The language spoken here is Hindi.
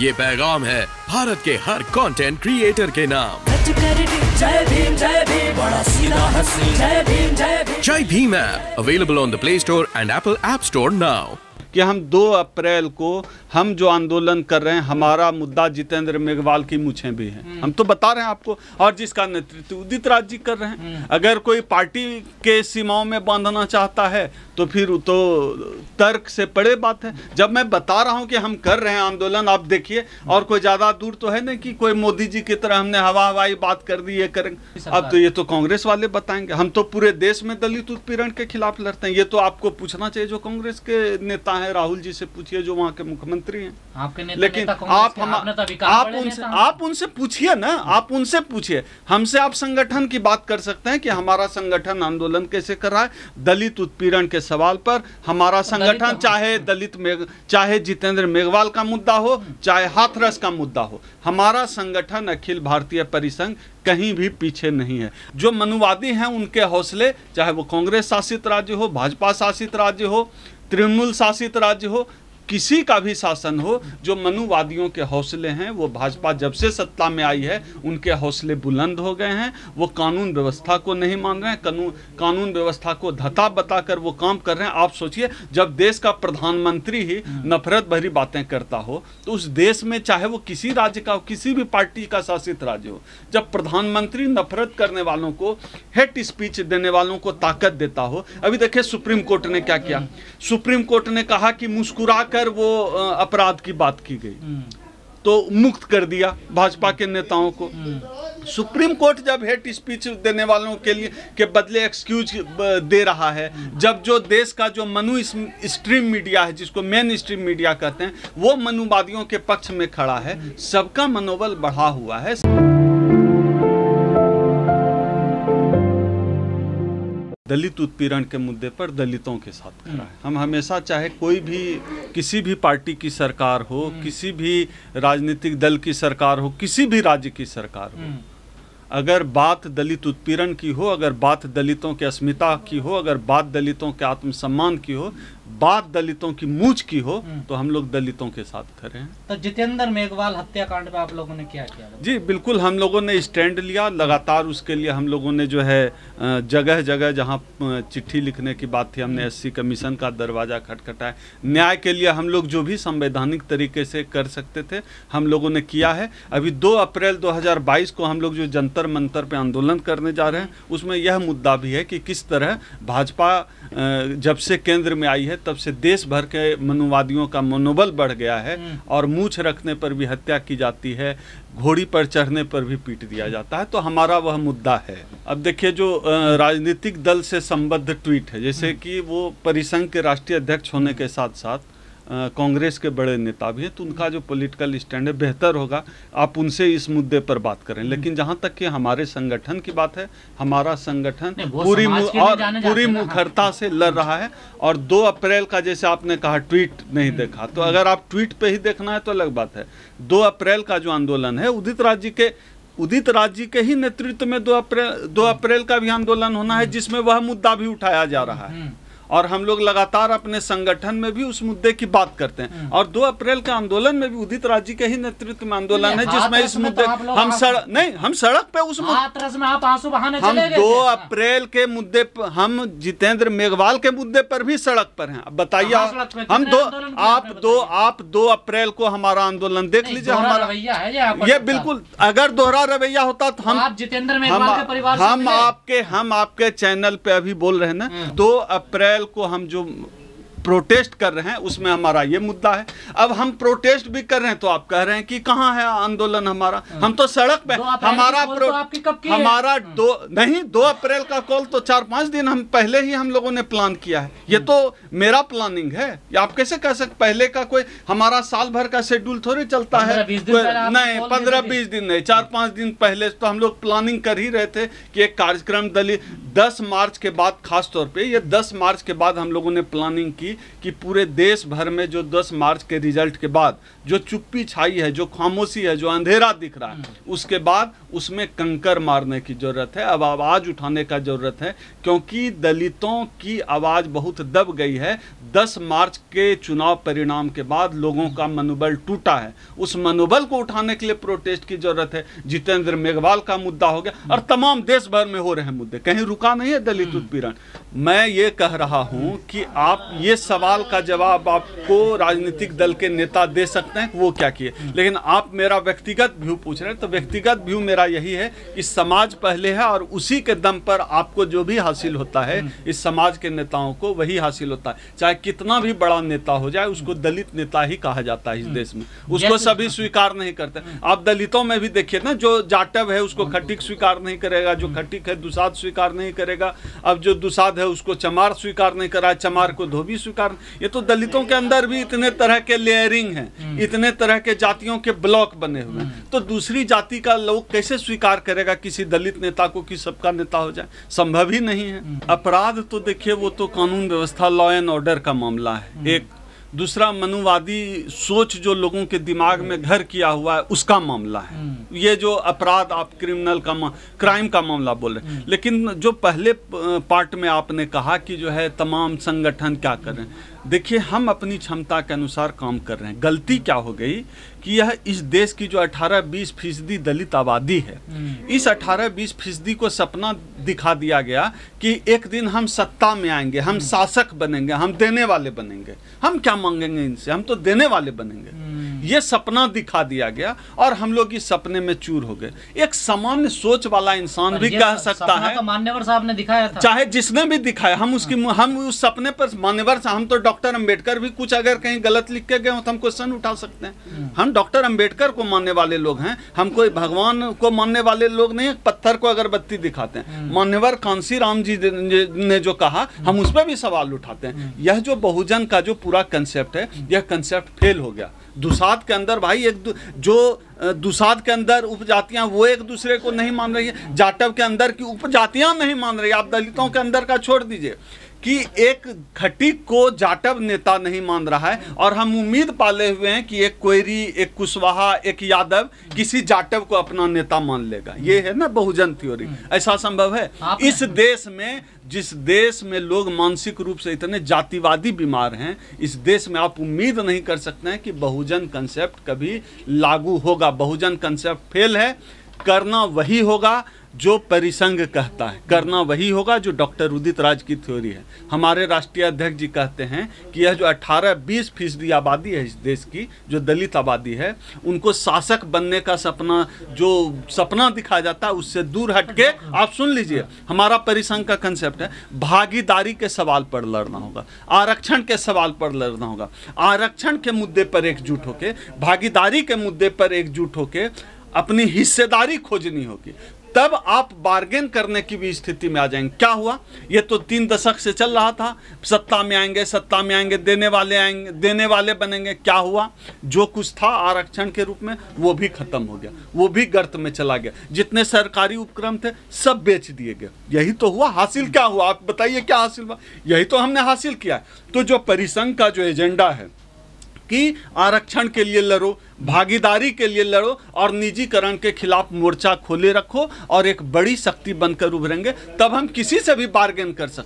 ये पैगाम है भारत के हर कंटेंट क्रिएटर के नाम। जय भीम बड़ा सीधा हंसी, जय भीम। जय Bhim app available on the play store and Apple app store now. कि हम 2 अप्रैल को हम जो आंदोलन कर रहे हैं, हमारा मुद्दा जितेंद्र मेघवाल की मूछें भी हैं। हम तो बता रहे हैं आपको, और जिसका नेतृत्व उदित राज जी कर रहे हैं। अगर कोई पार्टी के सीमाओं में बांधना चाहता है तो फिर तो तर्क से परे बात है। जब मैं बता रहा हूं कि हम कर रहे हैं आंदोलन, आप देखिए, और कोई ज़्यादा दूर तो है नहीं कि कोई मोदी जी की तरह हमने हवाई बात कर दी, ये करेंगे। अब तो ये तो कांग्रेस वाले बताएंगे। हम तो पूरे देश में दलित उत्पीड़न के खिलाफ लड़ते हैं। ये तो आपको पूछना चाहिए जो कांग्रेस के नेता हैं, राहुल जी से पूछिए जो वहाँ के मुख्यमंत्री हैं। आपके नेता, लेकिन आप उनसे पूछिए ना, आप उनसे पूछिए। हमसे आप संगठन की बात कर सकते हैं कि हमारा संगठन आंदोलन कैसे कर रहा है। दलित उत्पीड़न के सवाल पर हमारा संगठन, चाहे जितेंद्र मेघवाल का मुद्दा हो, चाहे हाथरस का मुद्दा हो, हमारा संगठन अखिल भारतीय परिसंघ कहीं भी पीछे नहीं है। जो मनुवादी हैं उनके हौसले, चाहे वो कांग्रेस शासित राज्य हो, भाजपा शासित राज्य हो, तृणमूल शासित राज्य हो, किसी का भी शासन हो, जो मनुवादियों के हौसले हैं, वो भाजपा जब से सत्ता में आई है उनके हौसले बुलंद हो गए हैं। वो कानून व्यवस्था को नहीं मान रहे हैं, कानून व्यवस्था को धता बताकर वो काम कर रहे हैं। आप सोचिए, जब देश का प्रधानमंत्री ही नफरत भरी बातें करता हो तो उस देश में, चाहे वो किसी राज्य का हो, किसी भी पार्टी का शासित राज्य हो, जब प्रधानमंत्री नफरत करने वालों को, हेट स्पीच देने वालों को ताकत देता हो। अभी देखिए सुप्रीम कोर्ट ने क्या किया। सुप्रीम कोर्ट ने कहा कि मुस्कुरा वो अपराध की बात की गई तो मुक्त कर दिया भाजपा के नेताओं को। सुप्रीम कोर्ट जब हेट स्पीच देने वालों के लिए के बदले एक्सक्यूज दे रहा है, जब जो देश का जो मनु स्ट्रीम मीडिया है, जिसको मेन स्ट्रीम मीडिया कहते हैं, वो मनुवादियों के पक्ष में खड़ा है, सबका मनोबल बढ़ा हुआ है। दलित उत्पीड़न के मुद्दे पर दलितों के साथ खड़ा है। हम हमेशा, चाहे कोई भी, किसी भी पार्टी की सरकार हो, किसी भी राजनीतिक दल की सरकार हो, किसी भी राज्य की सरकार हो, अगर बात दलित उत्पीड़न की हो, अगर बात दलितों की अस्मिता की हो, अगर बात दलितों के आत्मसम्मान की हो, बात दलितों की मूंछ की हो, तो हम लोग दलितों के साथ खड़े हैं। तो जितेंद्र मेघवाल हत्याकांड पे आप लोगों ने क्या किया? जी बिल्कुल, हम लोगों ने स्टैंड लिया लगातार। उसके लिए हम लोगों ने जो है जगह जगह जहां चिट्ठी लिखने की बात थी, हमने SC कमीशन का दरवाज़ा खटखटाया। न्याय के लिए हम लोग जो भी संवैधानिक तरीके से कर सकते थे हम लोगों ने किया है। अभी 2 अप्रैल 2022 को हम लोग जो जंतर मंतर पे आंदोलन करने जा रहे हैं, उसमें यह मुद्दा भी है कि किस तरह भाजपा जब से केंद्र में आई है तब से देश भर के मनुवादियों का मनोबल बढ़ गया है, और मूछ रखने पर भी हत्या की जाती है, घोड़ी पर चढ़ने पर भी पीट दिया जाता है। तो हमारा वह मुद्दा है। अब देखिए, जो राजनीतिक दल से संबद्ध ट्वीट है, जैसे कि वो परिसंघ के राष्ट्रीय अध्यक्ष होने के साथ साथ कांग्रेस के बड़े नेता भी हैं, तो उनका जो पॉलिटिकल स्टैंड है, बेहतर होगा आप उनसे इस मुद्दे पर बात करें। लेकिन जहाँ तक कि हमारे संगठन की बात है, हमारा संगठन पूरी मुखरता से लड़ रहा है। और 2 अप्रैल का, जैसे आपने कहा, ट्वीट नहीं देखा, तो अगर आप ट्वीट पे ही देखना है तो अलग बात है। 2 अप्रैल का जो आंदोलन है, उदित राज जी के ही नेतृत्व में 2 अप्रैल का भी आंदोलन होना है, जिसमें वह मुद्दा भी उठाया जा रहा है। और हम लोग लगातार अपने संगठन में भी उस मुद्दे की बात करते हैं। और 2 अप्रैल के आंदोलन में भी उदित राज जी के ही नेतृत्व में आंदोलन है, जिसमें इस मुद्दे हम सड़क पे उस हम 2 अप्रैल के मुद्दे पर, हम जितेंद्र मेघवाल के मुद्दे पर भी सड़क पर हैं। अब बताइए, आप 2 अप्रैल को हमारा आंदोलन देख लीजिए। हमारा ये बिल्कुल, अगर दोहरा रवैया होता तो हम आपके चैनल पे अभी बोल रहे हैं ना, 2 अप्रैल को हम जो प्रोटेस्ट कर रहे हैं उसमें हमारा ये मुद्दा है। अब हम प्रोटेस्ट भी कर रहे हैं तो आप कह रहे हैं कि कहाँ है आंदोलन हमारा? हम तो सड़क पे, हमारा 2 अप्रैल का कॉल तो 4-5 दिन हम पहले ही हम लोगों ने प्लान किया है। ये तो मेरा प्लानिंग है, या आप कैसे कह सकते? पहले का कोई हमारा साल भर का शेड्यूल थोड़ी चलता है। नहीं, 15-20 दिन नहीं, 4-5 दिन पहले तो हम लोग प्लानिंग कर ही रहे थे कि एक कार्यक्रम 10 मार्च के बाद, खास तौर पे ये 10 मार्च के बाद हम लोगों ने प्लानिंग की कि पूरे देश भर में जो 10 मार्च के रिजल्ट के बाद जो चुप्पी छाई है, जो खामोशी है, जो अंधेरा दिख रहा है, उसके बाद उसमें कंकर मारने की ज़रूरत है। अब आवाज़ उठाने का ज़रूरत है, क्योंकि दलितों की आवाज़ बहुत दब गई है। 10 मार्च के चुनाव परिणाम के बाद लोगों का मनोबल टूटा है। उस मनोबल को उठाने के लिए प्रोटेस्ट की ज़रूरत है। जितेंद्र मेघवाल का मुद्दा हो गया और तमाम देश भर में हो रहे हैं मुद्दे, कहीं रुका नहीं है दलित उत्पीड़न। मैं ये कह रहा हूँ कि आप ये सवाल का जवाब आपको राजनीतिक दल के नेता दे सकते हैं कि वो क्या किए, लेकिन आप मेरा व्यक्तिगत व्यू पूछ रहे हैं, तो व्यक्तिगत व्यू मेरा यही है कि समाज पहले है और उसी के दम पर आपको जो भी हासिल होता है इस समाज के नेताओं को वही हासिल होता है। चाहे कितना भी बड़ा नेता हो जाए, उसको दलित नेता ही कहा जाता है इस देश में, उसको सभी स्वीकार नहीं करते। आप दलितों में भी देखिए ना, जो जाटव है उसको खटीक स्वीकार नहीं करेगा, जो खटीक है दुसाध स्वीकार नहीं करेगा, अब जो दुसाध है उसको चमार स्वीकार नहीं कर रहा है, चमार को धोबी स्वीकार। ये तो दलितों के अंदर भी इतने तरह के लेयरिंग हैं, इतने तरह के जातियों के ब्लॉक बने हुए हैं, तो दूसरी जाति का लोग कैसे स्वीकार करेगा किसी दलित नेता को कि सबका नेता हो जाए? संभव ही नहीं है। अपराध तो देखिए वो तो कानून व्यवस्था, लॉ एंड ऑर्डर का मामला है एक। दूसरा मनुवादी सोच जो लोगों के दिमाग में घर किया हुआ है उसका मामला है। ये जो अपराध आप क्राइम का मामला बोल रहे हैं, लेकिन जो पहले पार्ट में आपने कहा कि जो है तमाम संगठन क्या कर रहे हैं, देखिए हम अपनी क्षमता के अनुसार काम कर रहे हैं। गलती क्या हो गई कि यह इस देश की जो 18-20% दलित आबादी है, इस 18-20% को सपना दिखा दिया गया कि एक दिन हम सत्ता में आएंगे, हम शासक बनेंगे, हम देने वाले बनेंगे, हम क्या मांगेंगे इनसे, हम तो देने वाले बनेंगे। ये सपना दिखा दिया गया और हम लोग इस सपने में चूर हो गए। एक सामान्य सोच वाला इंसान भी कह सकता है, तो मान्यवर साहब ने दिखाया था, चाहे जिसने भी दिखाया, हम उस सपने पर मान्यवर, हम तो डॉक्टर अंबेडकर भी कुछ अगर कहीं गलत लिख के गए हो तो हम क्वेश्चन उठा सकते हैं। हम डॉक्टर अंबेडकर को मानने वाले लोग हैं, हम कोई भगवान को मानने वाले लोग नहीं। पत्थर को अगरबत्ती दिखाते हैं। मान्यवर कांसी राम जी ने जो कहा, हम उस पर भी सवाल उठाते हैं। यह जो बहुजन का जो पूरा कंसेप्ट है, यह कंसेप्ट फेल हो गया। दुसाध के अंदर भाई दुसाध के अंदर उपजातियां वो एक दूसरे को नहीं मान रही है, जाटव के अंदर की उपजातियां नहीं मान रही। आप दलितों के अंदर का छोड़ दीजिए कि एक खटीक को जाटव नेता नहीं मान रहा है, और हम उम्मीद पाले हुए हैं कि एक कोयरी, एक कुशवाहा, एक यादव किसी जाटव को अपना नेता मान लेगा। ये है ना बहुजन थ्योरी। ऐसा संभव है इस देश में? जिस देश में लोग मानसिक रूप से इतने जातिवादी बीमार हैं, इस देश में आप उम्मीद नहीं कर सकते हैं कि बहुजन कंसेप्ट कभी लागू होगा। बहुजन कंसेप्ट फेल है। करना वही होगा जो परिसंघ कहता है, करना वही होगा जो डॉक्टर उदित राज की थ्योरी है। हमारे राष्ट्रीय अध्यक्ष जी कहते हैं कि यह जो 18-20% आबादी है इस देश की, जो दलित आबादी है, उनको शासक बनने का जो सपना दिखाया जाता है उससे दूर हटके, आप सुन लीजिए, हमारा परिसंघ का कंसेप्ट है भागीदारी के सवाल पर लड़ना होगा, आरक्षण के सवाल पर लड़ना होगा। आरक्षण के मुद्दे पर एकजुट होके, भागीदारी के मुद्दे पर एकजुट होके अपनी हिस्सेदारी खोजनी होगी, तब आप बार्गेन करने की भी स्थिति में आ जाएंगे। क्या हुआ? ये तो 3 दशक से चल रहा था, सत्ता में आएंगे, देने वाले बनेंगे। क्या हुआ? जो कुछ था आरक्षण के रूप में वो भी खत्म हो गया, वो भी गर्त में चला गया। जितने सरकारी उपक्रम थे सब बेच दिए गए। यही तो हुआ। हासिल क्या हुआ? आप बताइए क्या हासिल हुआ? यही तो हमने हासिल किया है। तो जो परिसंघ का जो एजेंडा है कि आरक्षण के लिए लड़ो, भागीदारी के लिए लड़ो और निजीकरण के खिलाफ मोर्चा खोले रखो और एक बड़ी शक्ति बनकर उभरेंगे, तब हम किसी से भी बार्गेन कर सकते हैं।